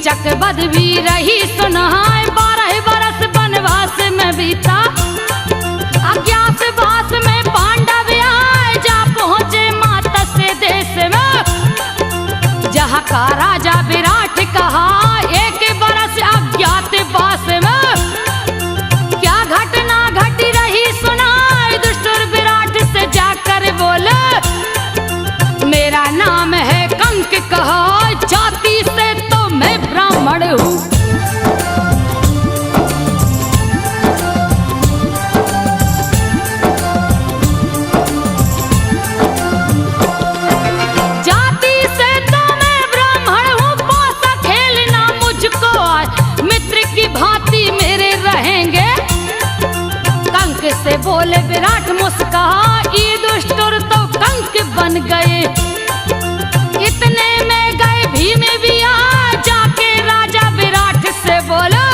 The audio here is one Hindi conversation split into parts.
कीचक बद भी रही सुनाए, 12 बरस वनवास में बीता। अज्ञातवास में पांडव आए, जा पहुंचे मातस्य देश में। जहाँ का राजा विराट कहा, 1 बरस अज्ञातवास में क्या घटना घटी रही सुनाए। दुष्ट विराट से जाकर बोले, मेरा नाम है कंक कहा, जाति से तो मैं ब्राह्मण हूँ। जाति से तो मैं ब्राह्मण हूँ, पासा खेलना मुझको आज, मित्र की भांति मेरे रहेंगे। कंक से बोले विराट मुस्कुराया, ये दुष्टुर तो कंक बन गए। इतने में गए भीम भी आ, जाके राजा विराट से बोलो,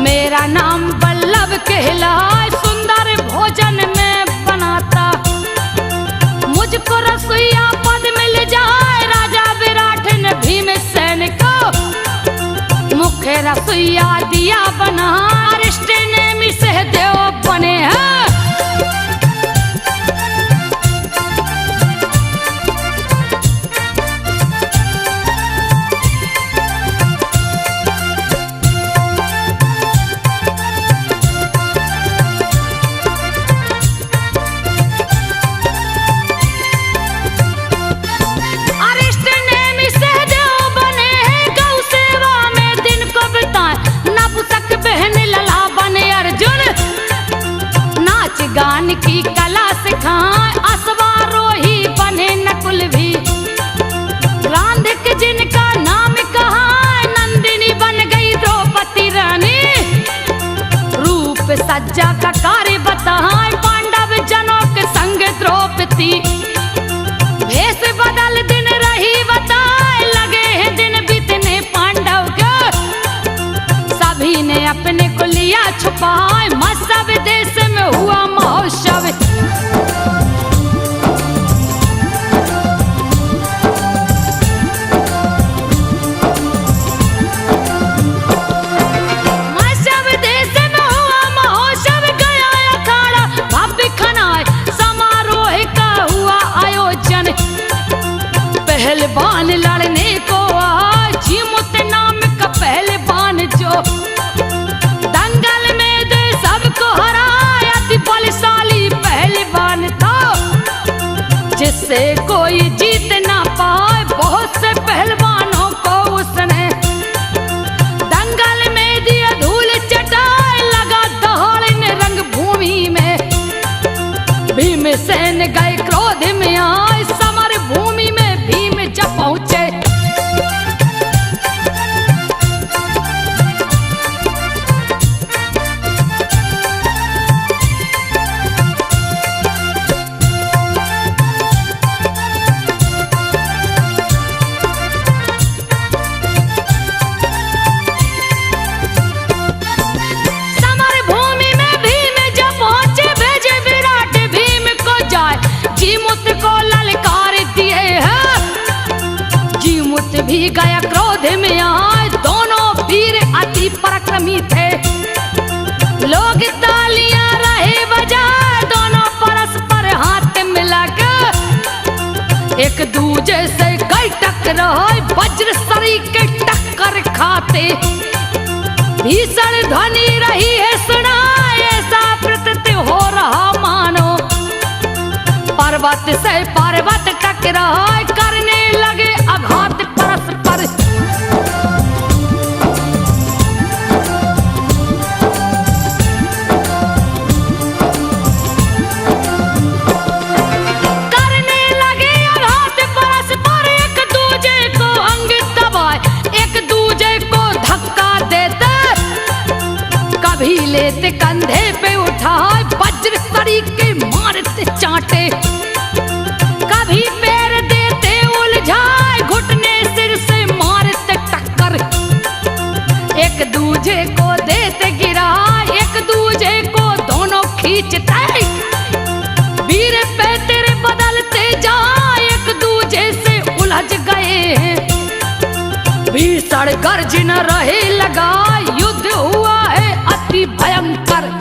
मेरा नाम वल्लभ कहलाए, सुंदर भोजन में बनाता, मुझको रसोईया पद मिल जाए। राजा विराट ने भीमसेन को मुख्य रसोईया दिया बना, अरिष्ट नेमि सहदेव बने हैं। गान की कला सिखाए, अश्वारोही बने नकुल भी। रांधिक जिनका नाम कहा, नंदिनी बन गई द्रौपदी रानी। रूप सज्जा का कार्य बताए, पांडव जनों के संग द्रौपदी। भेष बदल दिन रही बताए, लगे हैं दिन बीतने पांडव के। सभी ने अपने को लिया छुपाए, मत्स्य देश में हुआ महोत्सव। मत्स्य देश में हुआ महोत्सव, गया अखाड़ा भव्य खनाए, समारोह का हुआ आयोजन। पहलवान लड़ने को आए, जीमुत नाम का पहलवान जो दंगल में दे सबको हराया, अति बलशाली पहलवान था, जिससे कोई जीत ना पाए। बहुत से पहलवानों को उसने दंगल में दिया धूल चटाए, लगा दहाड़ने रंग भूमि में। भीमसेन गए क्रोध में आए, समर भूमि में भीम जब पहुंचे। भी गया क्रोध में आए, दोनों वीर अति पराक्रमी थे। लोग तालियां रहे बजाए, दोनों परस्पर हाथ मिलाकर एक दूजे से कई टकराए, वज्र सरी के टक्कर खाते। भीषण ध्वनि रही है सुनाए, ऐसा प्रतीत हो रहा मानो पर्वत से पर्वत टकराए, करने लगे आघात परस्पर। करने लगे आघात परस्पर, एक दूजे को अंग दबाए, एक दूजे को धक्का देते। कभी लेते कंधे पे उठाए, वज्र सरी के मारते चांटे। कभी पैर देते उलझाए, घुटने भीषण गर्जन रहे लगा, युद्ध हुआ है अति भयंकर।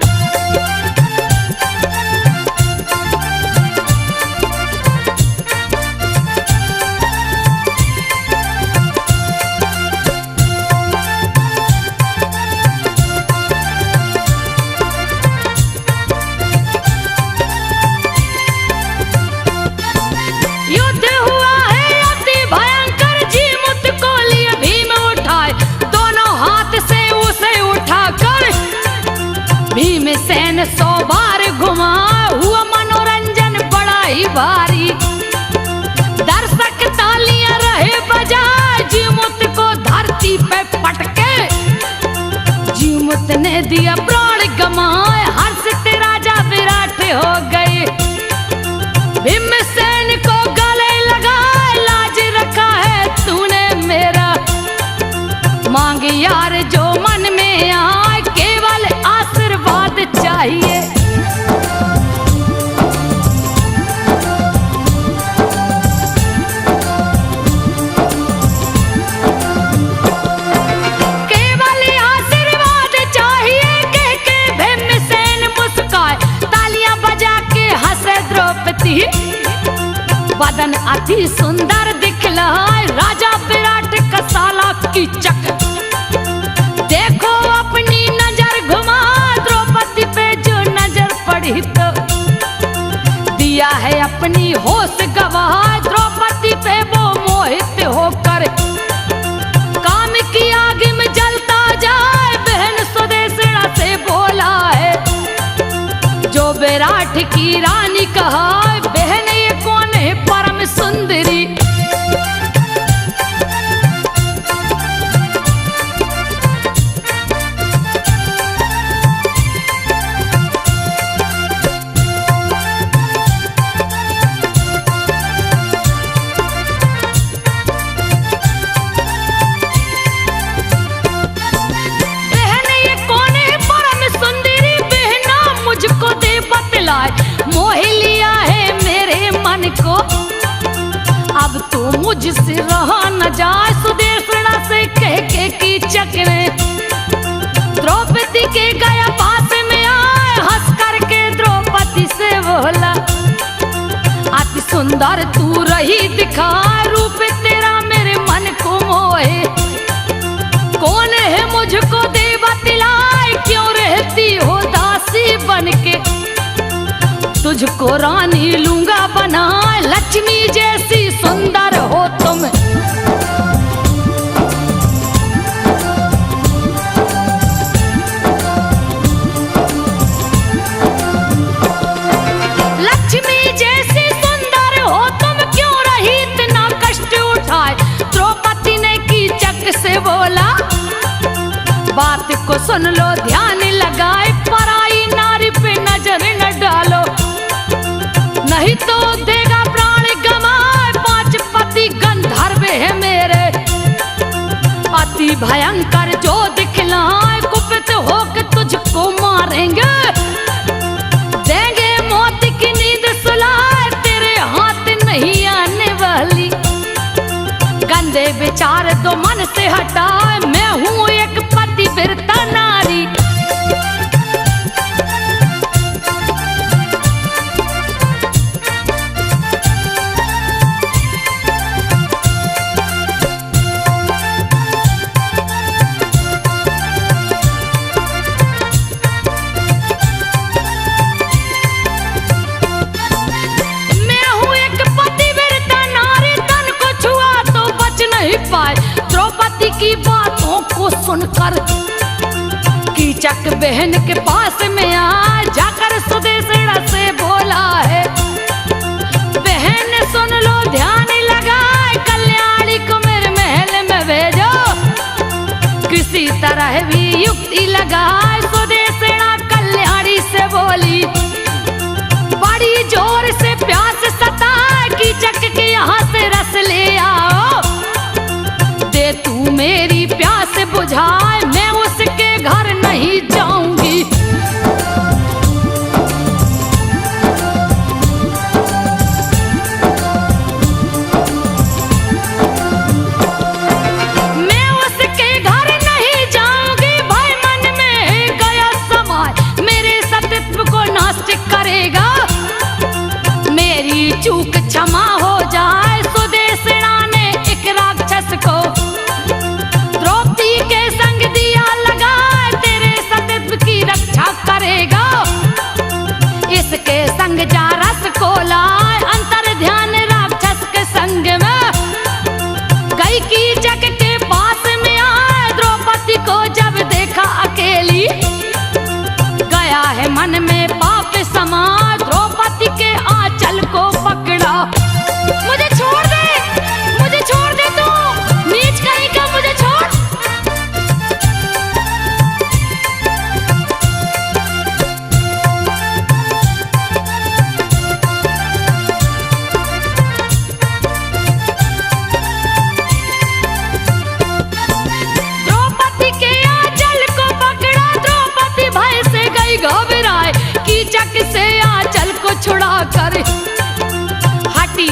भीमसेन 100 बार घुमा, हुआ मनोरंजन बड़ा ही भारी। दर्शक तालियां रहे बजाए, जीमूत को धरती पे पटके। जीमूत ने दिया प्राण गमाए, हर्ष से राजा विराट हो गए। भीमसेन को गले लगाए, लाज रखा है तूने मेरा। मांग यार जो मन में आए, केवल आशीर्वाद चाहिए। केवल आशीर्वाद चाहिए, कह के भीमसेन मुस्काए। तालियां बजा के हंसे द्रौपदी, बदन अति सुंदर दिखलाए। राजा विराट का साला कीचक, देखो अपनी नजर घुमा। द्रौपदी पे जो नजर पड़ी तो दिया है अपनी होश गवा। द्रौपदी पे वो मोहित होकर काम की आग में जलता जाए। बहन सुदेशना से बोला है, जो विराट की रानी कहा। बहन ये कौन है परम सुंदरी? मोह लिया है मेरे मन को, अब तो मुझसे रहा न जाए। सुदेशना से कह के कीचक ने द्रौपदी के गया पास में आए। हंस करके द्रौपदी से बोला, अति सुंदर तू रही दिखा। रूप तेरा मेरे मन को मोहे, कौन है मुझको दे बतलाए। क्यों रहती हो दासी बनके, तुझको रानी लूंगा बना। लक्ष्मी जैसी सुंदर हो तुम, लक्ष्मी जैसी सुंदर हो तुम, क्यों रही इतना कष्ट उठाए। द्रौपदी ने कीचक से बोला, बात को सुन लो ध्यान लगाए। पराई नारी पे नजर न डालो, नहीं तो देगा प्राण गमाए। 5 पति गंधर्व है मेरे, अति भयंकर जो दिखलाए। कुपित होकर तुझको मारेंगे, देंगे मौत की नींद सुलाए। तेरे हाथ नहीं आने वाली, गंदे विचार तो मन से हटाए। मैं हूँ एक पतिव्रता नारी, द्रौपदी की बातों को सुनकर कीचक बहन के पास में आ जाकर सुदेशना से बोला है, बहन सुन लो ध्यान लगाए। कल्याणी को मेरे महल में भेजो, किसी तरह भी युक्ति लगाए। सुदेशना कल्याणी से बोली, बड़ी जोर से प्यास सताए। कीचक के यहाँ से रस ले आओ, दे तू मेरी प्यास बुझाए। मैं उसके घर नहीं जाऊंगी। मैं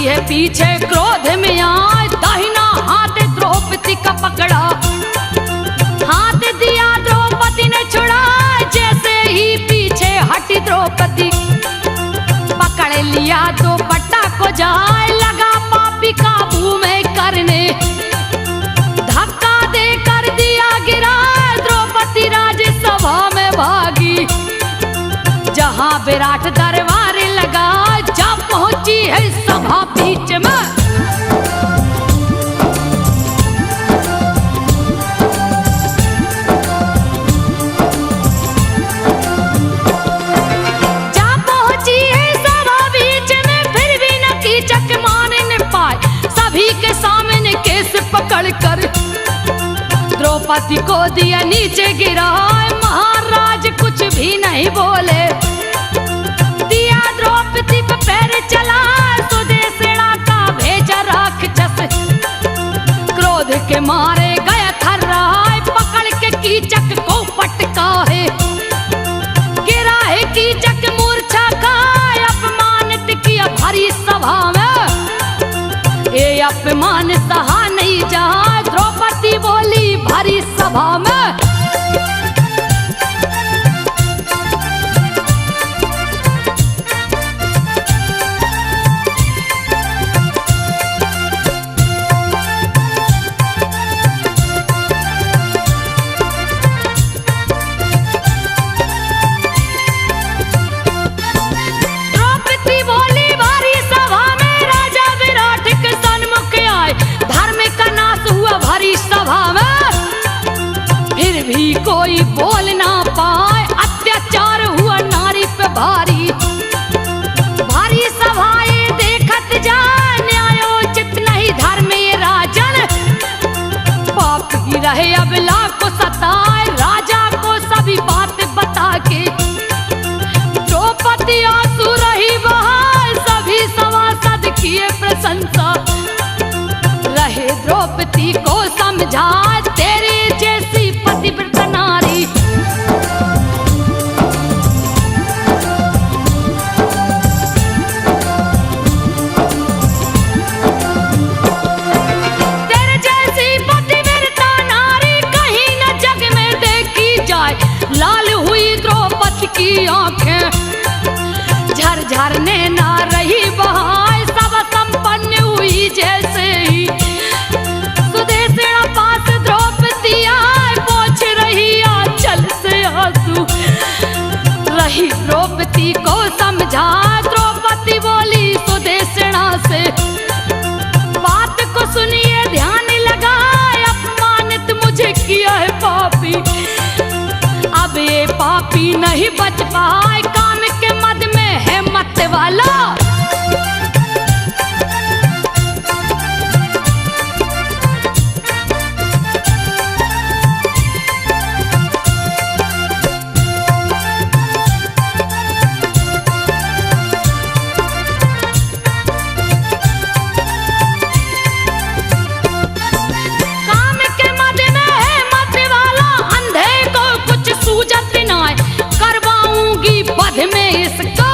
है पीछे क्रोध में आए, दाहिना हाथ द्रौपदी का पकड़ा, हाथ दिया द्रौपदी ने छुड़ा, जैसे ही पीछे हटी द्रौपदी पकड़ लिया दुपट्टा को जाए, लगा पापी काबू में करने, धक्का देकर दिया गिरा, द्रौपदी राज्यसभा में भागी, जहां विराट दरबार लगा, जा पहुंची है सभा बीच में। जा पहुंची है सभा बीच में, फिर भी न कीचक माने न पाए, सभी के सामने केस पकड़ कर द्रौपदी को दिया नीचे गिराए, महाराज कुछ भी नहीं बोले, दिया द्रौपदी पे पैर चला, सुदेशना का भेजा राक्षस, क्रोध के मारे गया थर्राए, पकड़ के कीचक को पटका है, गिरा है कीचक मूर्छा खाए, अपमानित किया भरी सभा में, ये अपमान सहा नहीं जा, द्रौपदी बोली भरी सभा में। द्रौपदी बोली भरी सभा में, राजा विराट के सन्मुख आए, धर्म का नाश हुआ भरी सभा में, फिर भी कोई बोल ना पाए, अत्याचार हुआ नारी पे भारी, भारी सभाएं देखत जा, न्यायोचित नहीं धर्म ये राजन, पाप ही रहे अबला को सताए, राजा को सभी बात बता के, द्रौपदी आंसू रही बहाए, सभी सभासद किए प्रशंसा, रहे द्रौपदी को समझा, तेरी जैसी पतिव्रत नारी, तेरे जैसी पतिव्रता नारी कहीं न जग में देखी जाए, लाल हुई द्रौपदी की आंखें, झरझर नैना रही बहाए, सब संपन्न हुई जैसे ही, सुदेशना पास द्रौपदी आए, पोंछ रही आंचल से आंसू, रही द्रौपदी को समझा, द्रौपदी बोली सुदेशना से, बात को सुनिए ध्यान लगाए, अपमानित मुझे किया है पापी, अब ये पापी नहीं बच पाए, काम के मद में है मत वाला, काम के मद में है मत वाला, अंधे को कुछ सूझत ना, करवाऊंगी बध में इसको,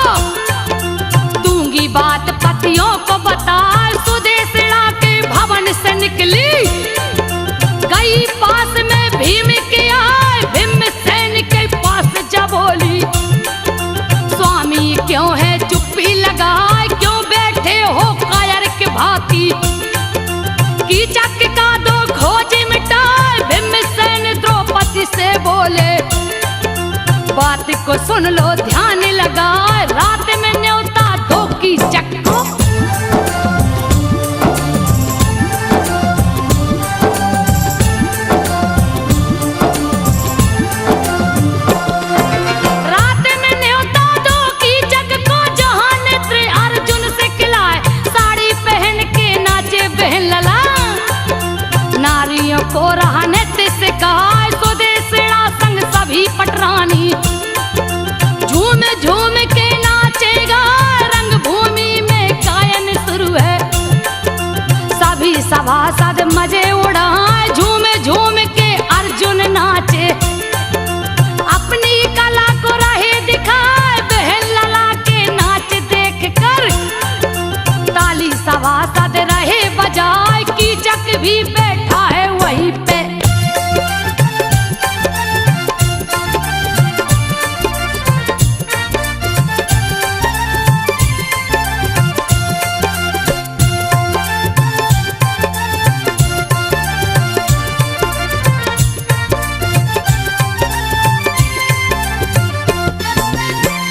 दूंगी बात पतियों को बता, सुदेशना के भवन से निकली, गई पास में भीम के आए, भीमसेन के पास जा बोली, स्वामी क्यों है चुप्पी लगाए, क्यों बैठे हो कायर के भांति, कीचक का दो खोज मिटाए, भीमसेन द्रौपदी से बोले, बात को सुन लो ध्यान लगाए, रात में न्योता दो कीचक को, रात में न्योता दो कीचक को, जहां नेत्र अर्जुन से खिलाए, साड़ी पहन के नाचे बहन लला, नारियों को रहा नृत्य सिखाए, सुदेशना संग सभी पटरानी, झूम झूम के नाचेगा, रंग भूमि में गायन शुरू है, सभी सभासद मजे उड़ाए, झूम झूम के अर्जुन नाचे, अपनी कला को राहे दिखाए, बहन लला के नाच देख कर, ताली सभा भी बैठा है वहीं पे।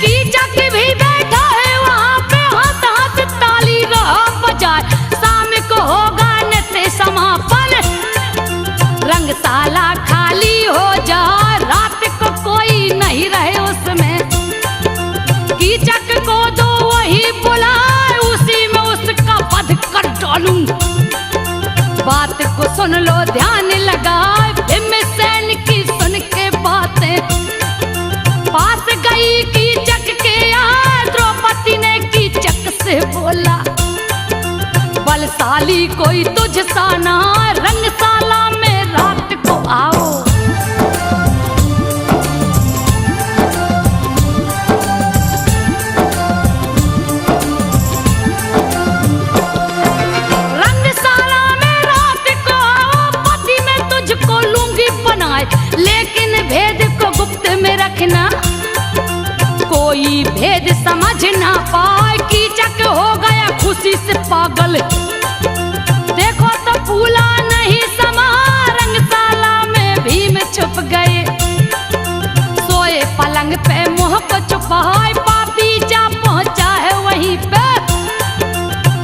कीचक भी बैठा है वहाँ पे, हाथ हाथ ताली रहा बजाए, शाम को होगा नित्य समापन, रंगशाला खाली हो जाए, रात को कोई नहीं रहे उसमें। कीचक को दो वही बुलाए, उसी में उसका वध कर डालूं। बात को सुन लो ध्यान लगाए, भीमसेन की सुन के बातें, पास गई कीचक के यार, द्रौपदी ने कीचक से बोला, बलशाली कोई तुझ सा ना, रंगशाला में रात को आओ। रंगशाला में रात को आओ, पति में तुझको लूंगी बनाए, लेकिन भेद को गुप्त में रखना, कोई भेद समझ ना पाए। कीचक हो गया खुशी से पागल, देखो तो फूला नहीं समा, रंगशाला में भीम छुप गए, सोए पलंग पे मुंह को छुपाए, पापी जा पहुंचा है वहीं पे।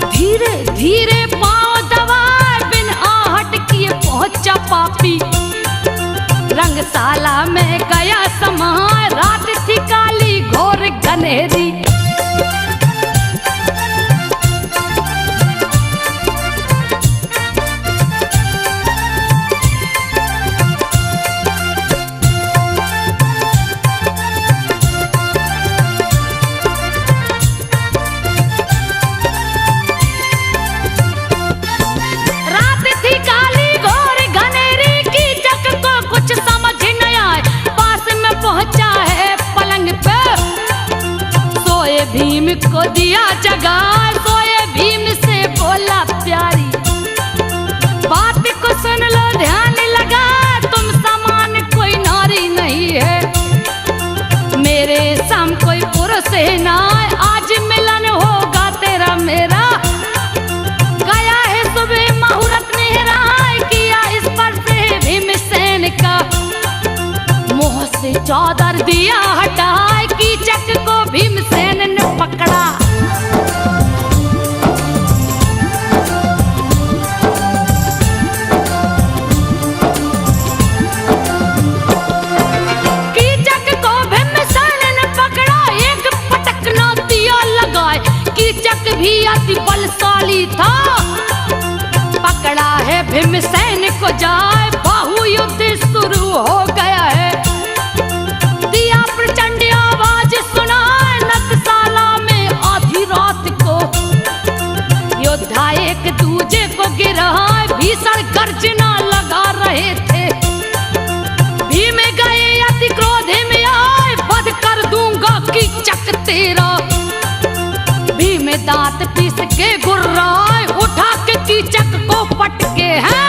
धीरे धीरे पांव दबाए, बिन आहट किए पहुंचा पापी, रंगशाला में गया समाए, रात थी काली घोर घनेरी। रात थी काली घोर घनेरी, कीचक को कुछ समझ न आए, पास में पहुंचा है पलंग पे, सोए भीम को दिया जगा, सोए भीम से बोला प्यारी, बात को सुन लो ध्यान लगा, तुम समान कोई नारी नहीं है, मेरे सम कोई पुरुष है ना, आज मिलन होगा तेरा मेरा। गया है सुबह मुहूर्त नेहरा, किया इस पर से भीमसेन का, मुंह से चादर दिया हटाए, कीचक को भीमसेन ने पकड़ा। कीचक को भीमसेन ने पकड़ा, एक पटकना दिया लगाए, कीचक भी अति बलशाली था, पकड़ा है भीमसेन को जाए, बाहु युद्ध शुरू हो गया है, दिया प्रचंड आवाज सुनाए, नक्शाला में आधी रात को, योद्धा एक दूजे को गिराए, भीषण गर्जना लगा रहे थे, भीम गए अति क्रोध में आए, वध कर दूंगा कीचक तेरा, भीम दांत पीस के गुर्राए, उठा के कीचक को पटके हैं।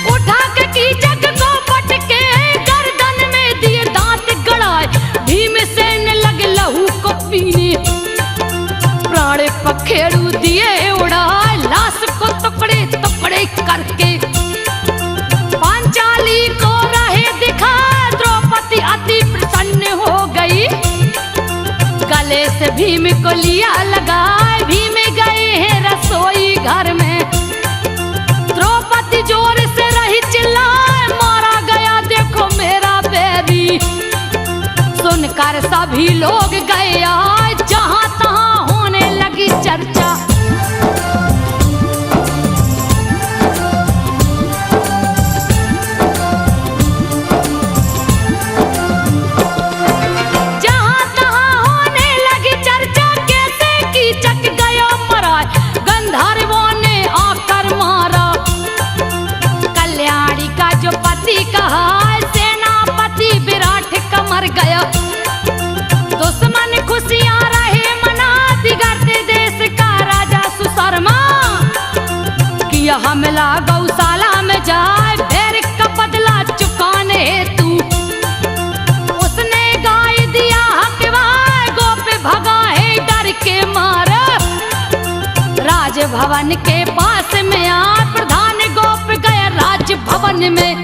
उठा के कीचक को पटके, गर्दन में दिए दांत गड़ाए, भीमसेन लगे लहू को पीने, प्राण पखेरु दिए उड़ाए, लाश को टुकड़े टुकड़े करके, पांचाली को रहे दिखा, द्रौपदी अति प्रसन्न हो गई, गले से भीम को लिया लगाए, भीम गए हैं रसोई घर में, द्रौपदी जोर से रही चिल्लाए, मारा गया देखो मेरा बैरी, सुनकर सभी लोग गए आए, जहां तहां होने लगी चर्चा। जहां तहां होने लगी चर्चा, कैसे की हमला गौशाला में जाए बैर का बदला चुकाने तू। उसने गाय दिया हकवाए गोप भगा है डर के मार। राजभवन के पास में आ प्रधान गोप गया राजभवन में।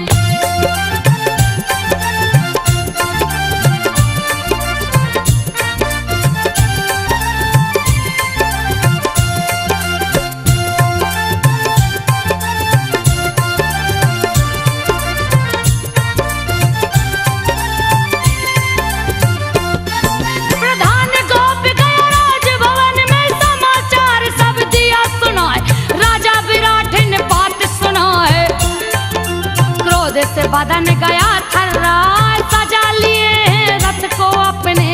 से बदन गया थर्राए सजा लिए हैं रथ को अपने।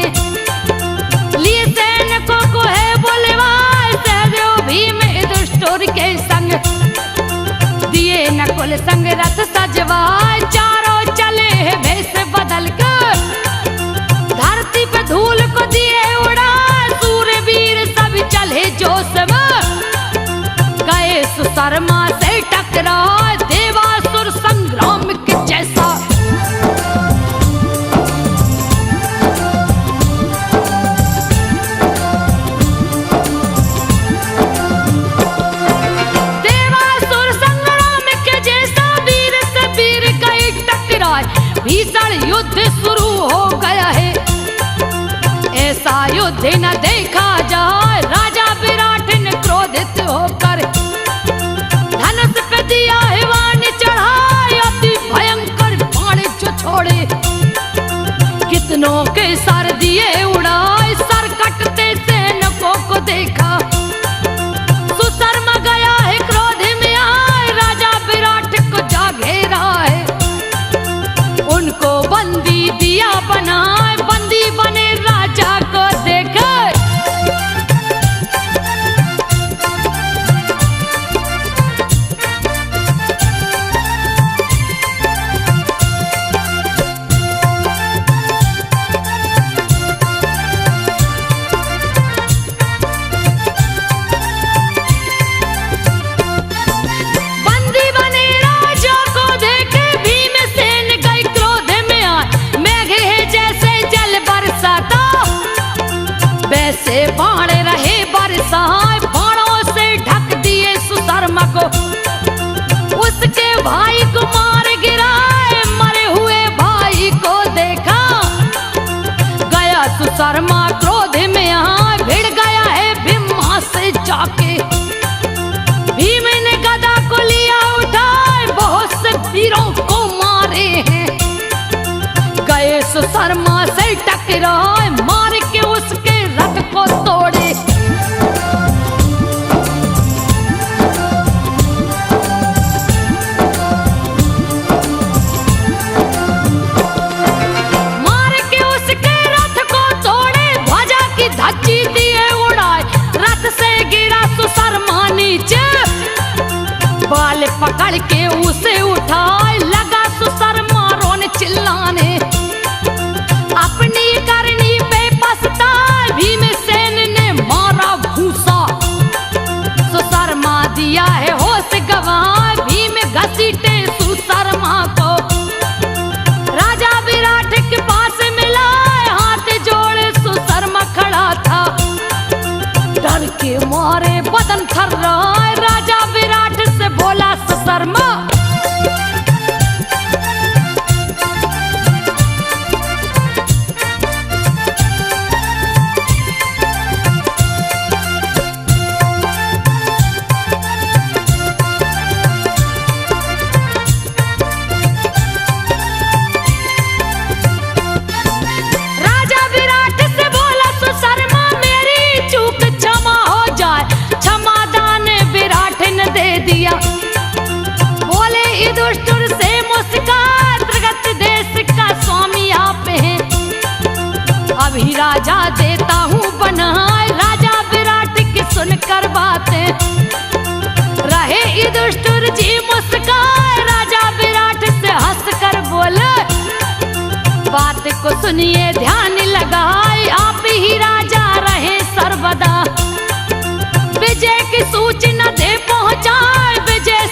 लिए सैनिकों को है बुलवाए सहदेव भीम युधिष्ठिर के संग। दिए नकुल संग रथ सजवाए चारों चले हैं भेष बदल कर। धरती पे धूल को दिए उड़ाए सूरवीर सब चले जोश में। गए सुशर्मा से टकराए देवासुर संग्राम के जैसा। देवासुर संग्राम के जैसा वीर से वीर गए टकराए। भीषण युद्ध शुरू हो गया है ऐसा युद्ध न देखा जाए। राजा विराट ने क्रोधित होकर धनुष पे दिया है वाण चढ़ाए। अति भयंकर बाण जो छोड़े कितनों के सर दिए उड़ाए। सर कटते सैनिकों को देखा सुशर्मा गया है क्रोध में आए। राजा विराट को जा घेरा है उनको बंदी दिया बनाए। बंदी बने राजा को देखा से बाण रहे बरसाए। बाणों से ढक दिए सुशर्मा को उसके भाई को मार गिराए। मरे हुए भाई को देखा गया सुशर्मा क्रोध में आ भिड़ गया है भीमा से जाके। भीम ने गदा को लिया उठाए बहुत से वीरों को मारे हैं। गए सुशर्मा से टकराए मार के उसके रथ को तोड़े। मार के उसके रथ को तोड़े। ध्वजा की धज्जी दिए उड़ाए। रथ से गिरा सुशर्मा नीचे। बाल पकड़ के उसे उठाए लगा सुशर्मा रोने चिल्लाने। अपनी करनी पे पछताए भीमसेन ने मारा भूसा। सुशर्मा दिया है होश गंवाए। भीम घसीटे सुशर्मा को राजा विराट के पास मिलाए। हाथ जोड़े सुशर्मा खड़ा था डर के मारे बदन थर्राए। राजा विराट से बोला सुशर्मा अभी राजा देता हूँ बनाए। राजा विराट की सुनकर बातें रहे युधिष्ठिर जी मुस्काए। राजा विराट से हंसकर बोले बात को सुनिए ध्यान लगाए। आप ही राजा रहे सर्वदा। विजय की सूचना दे पहुँचाए। विजय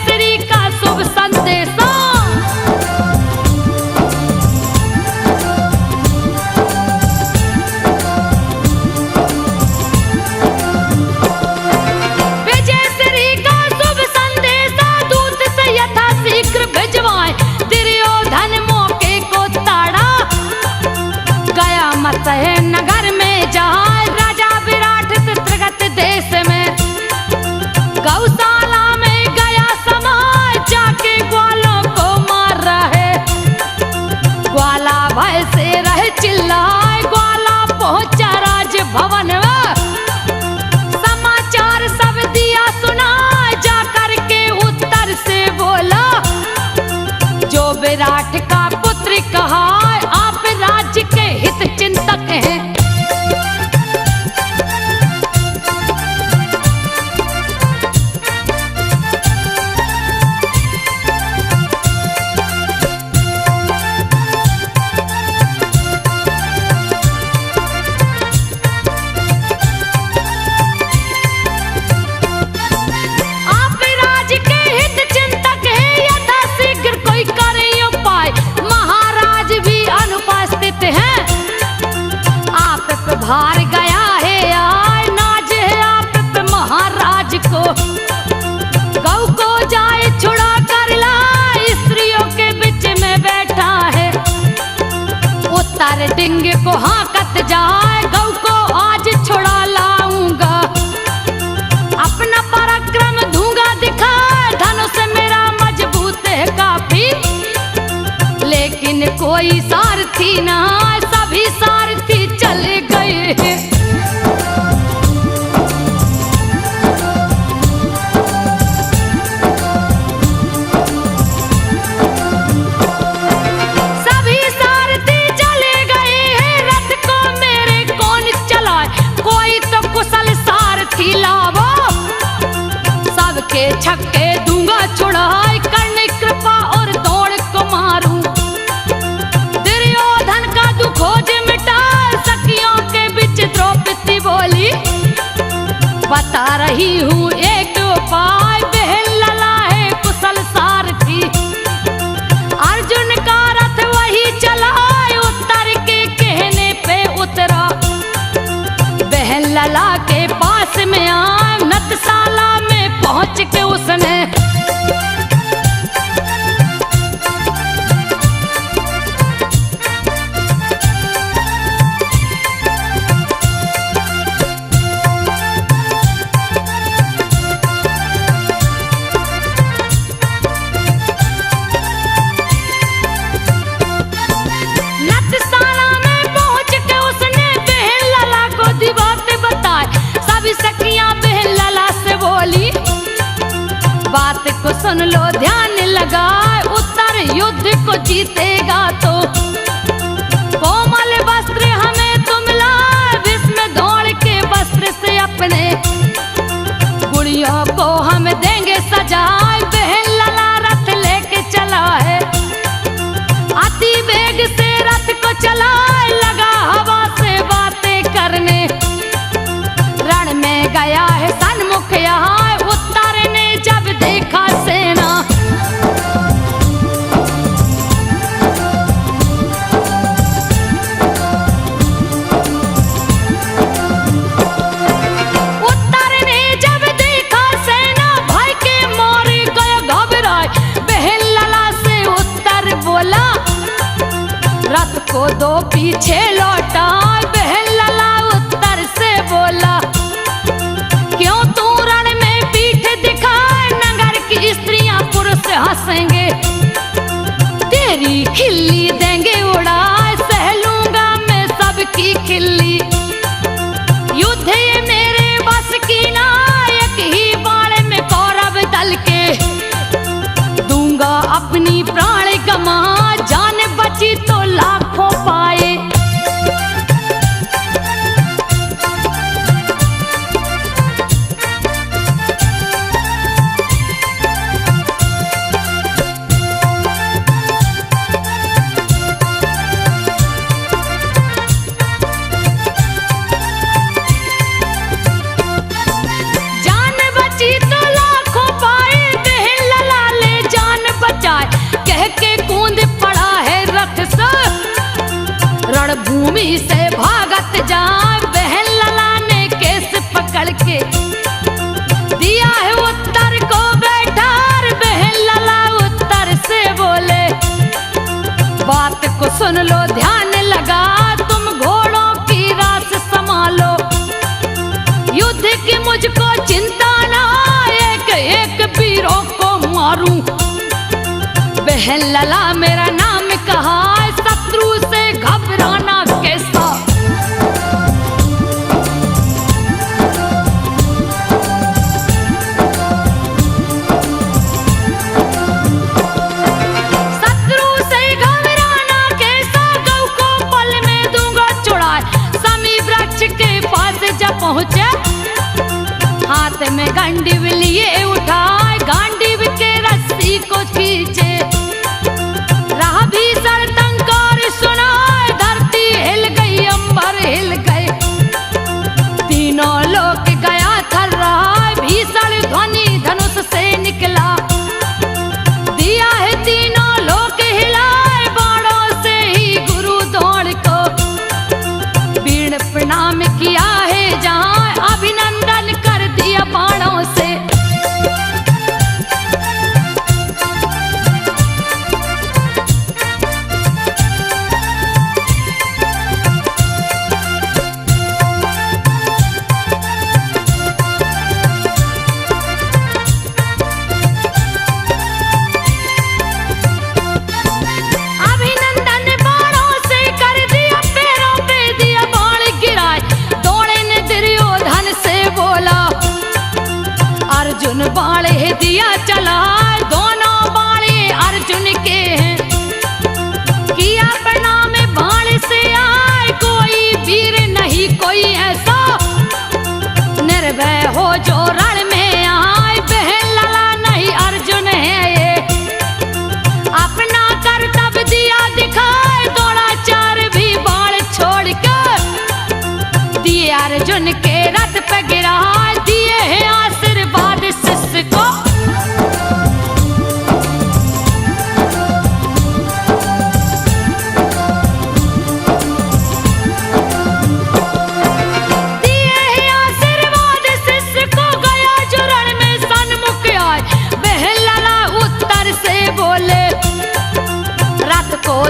डिंगे को हाकत जाए, गौ को आज छुड़ा लाऊंगा। अपना पराक्रम दूंगा दिखाए, धनुष मेरा मजबूत है काफी। लेकिन कोई सारथी ना, सभी सारथी चले गए। सभी सारथी चले गए हैं, रथ को मेरे कौन चलाए, कोई तो कुशल सारथी लावो। सबके छक्के दूंगा छुड़ाए, करने कृपा और दौड़ को मारूं। दुर्योधन का दुखोज मिटा, सखियों के बीच द्रौपदी बोली। बता रही हूँ एक उपाय, बहन लला है कुशल सारथी। अर्जुन का रथ वही चलाए, उत्तर के कहने पे उतरा। बहन लला के पास में आए, नतशाला में पहुंच के उसने सखियां बहन लला से बोली। बात को सुन लो ध्यान लगाए, उत्तर युद्ध को जीतेगा तो कोमल वस्त्र हमें तुम लाए। भीष्म दौड़ के वस्त्र से अपने गुड़ियों को हम देंगे सजाए। बहन लला रथ लेके चला है, अति वेग से रथ को चलाए। लगा हवा से बातें करने, रण में गया है सन्मुख यहाँ। उत्तर ने जब देखा सेना, उत्तर ने जब देखा सेना, भय के मारे गए घबराए। बहन लला से उत्तर बोला, रथ को दो पीछे लौटा। बहन लला उत्तर से बोला, क्यों तू रण में पीठ दिखाए, नगर की स्त्रियां पुरुष हंसेंगे। तेरी खिल्ली देंगे उड़ाए, सह लूंगा मैं सबकी खिल्ली। युद्ध ये मेरे बस की ना, एक ही बाण में कौरव दल के दूंगा अपनी प्राण गमा। जान बची तो लाखों पाए। रणभूमि से भागत जाए, बहन लला ने केस पकड़ के दिया है उत्तर को बैठार। बहन लला उत्तर से बोले, बात को सुन लो ध्यान लगा, तुम घोड़ों की रास संभालो। युद्ध की मुझको चिंता ना, एक एक वीरों को मारूं। बहन लला मेरा नाम कहा, शत्रु से घबराना कैसा। शत्रु से घबराना कैसा, गौ को पल में दूंगा छुड़ाए। समी वृक्ष के पास जब पहुंचे, हाथ में गांडीव लिए उठाए। गांडीव के रस्सी को खींचे, राह भी सरता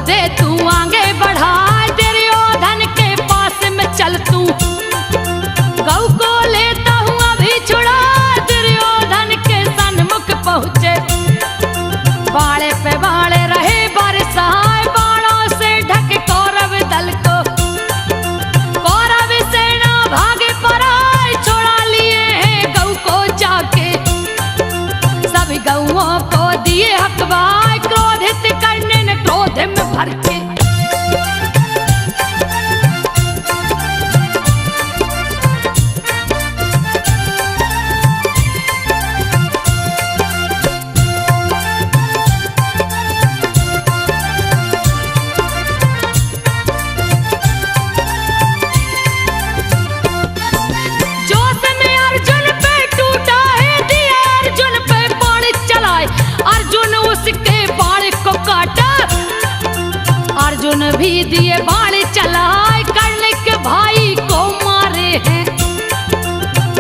दे तू आगे बढ़ा, दुर्योधन के पास में चल तू, गौ को लेता हूँ अभी छुड़ा। दुर्योधन के सन्मुख पहुँचे, बाड़े पे बाड़े रहे बरसाए, बाणों से ढके कौरव दल को। कौरव सेना भागे पराए, छोड़ा लिए हैं गौ को जाके, सभी गौओं को दिए हकवाए, क्रोधित करने ने क्रोध में भर के। जोश में अर्जुन पे टूटा है, दिया अर्जुन पे बाण चलाए, अर्जुन उसके बाण को काटा। अर्जुन भी दिए बाण चलाए, कर्ण के भाई को मारे हैं,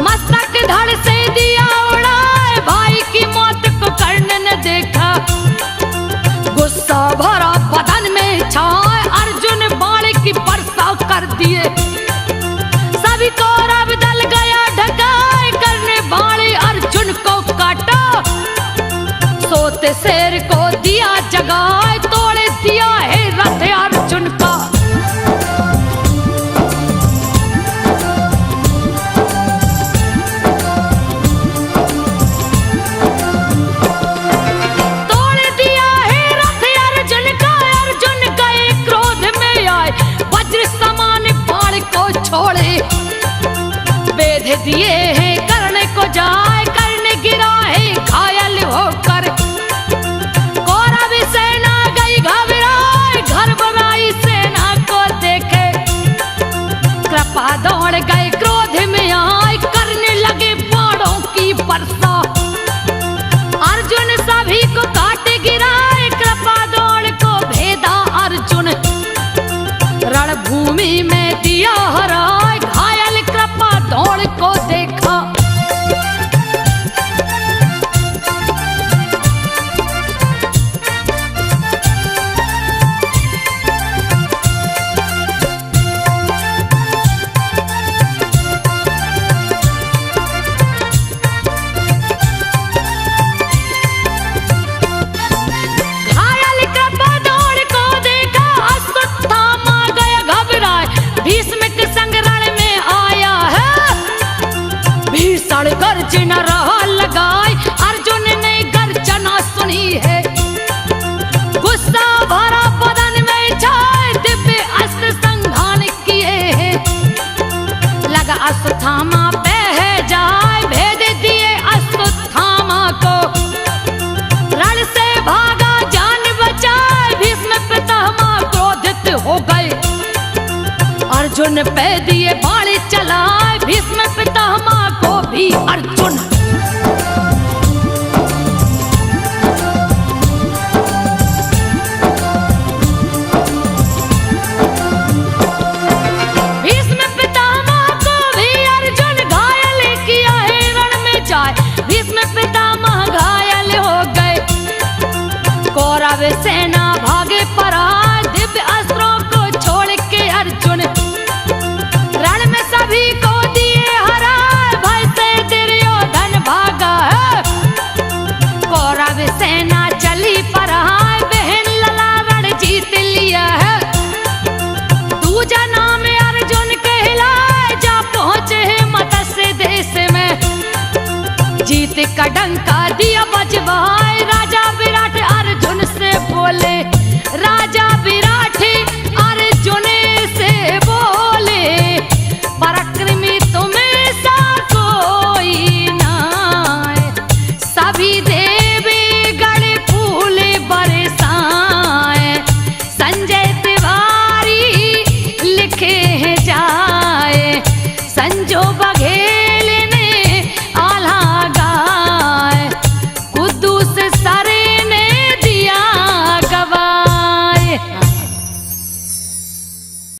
मस्तक धड़ से दिया उड़ाए, भाई की मौत को कर्ण ने देखा। गुस्सा भरा बदन में छाए, अर्जुन बाण की वर्षा कर दिए, सभी कौरव दल गया ढकाए, कर्ण बाण अर्जुन को काटा। सोते शेर को दिया जगाए, तोड़े दिया है रथ अर्जुन का। तोड़ दिया है रथ अर्जुन का, अर्जुन गए क्रोध में आए, वज्र समान बाण को छोड़े, बेध दिए हैं कर्ण को जाए, कर्ण गिरा है घायल होकर। कौरव सेना गई घबराए, घर बनाई सेना को देखे, कृपा दौड़ गए क्रोध में आए, करने लगे बाणों की वर्षा। अर्जुन सभी को काट गिराए, कृपा दौड़ को भेदा अर्जुन, रणभूमि में दिया हराए, घायल कृपा दौड़ को देखा। घायल कृपा दौड़ को देखा, अश्वत्थामा गया घबराए, भीष्म के संग रण में आया है। भीषण गर्जना रहा लगाए, अर्जुन ने गर्जना सुनी है, गुस्सा भरा बदन में छाए, दिव्य अस्त्र संधान किए हैं। लगा अश्वत्थामा पे है जाए, भेद दिए अश्वत्थामा को, रण से भागा जान बचाए, भीष्म पितामह क्रोधित हो गए, अर्जुन पे दिए बाण चलाए, भीष्म पितामह को भी अर्जुन। भीष्म पितामह को भी अर्जुन घायल किया है, रण में जाए, भीष्म पितामह घायल हो गए। कौरव सेना भागे पराए, दिव्य अस्त्रों को छोड़ के अर्जुन, रण में सभी को दिए हराए, भय से दुर्योधन भागा है। कौरव सेना चली पराए, बहन लला रण जीत लिया है। दूजा नाम अर्जुन कहलाए, जा पहुँचे हैं मत्स्य देश में, जीत का डंका दिया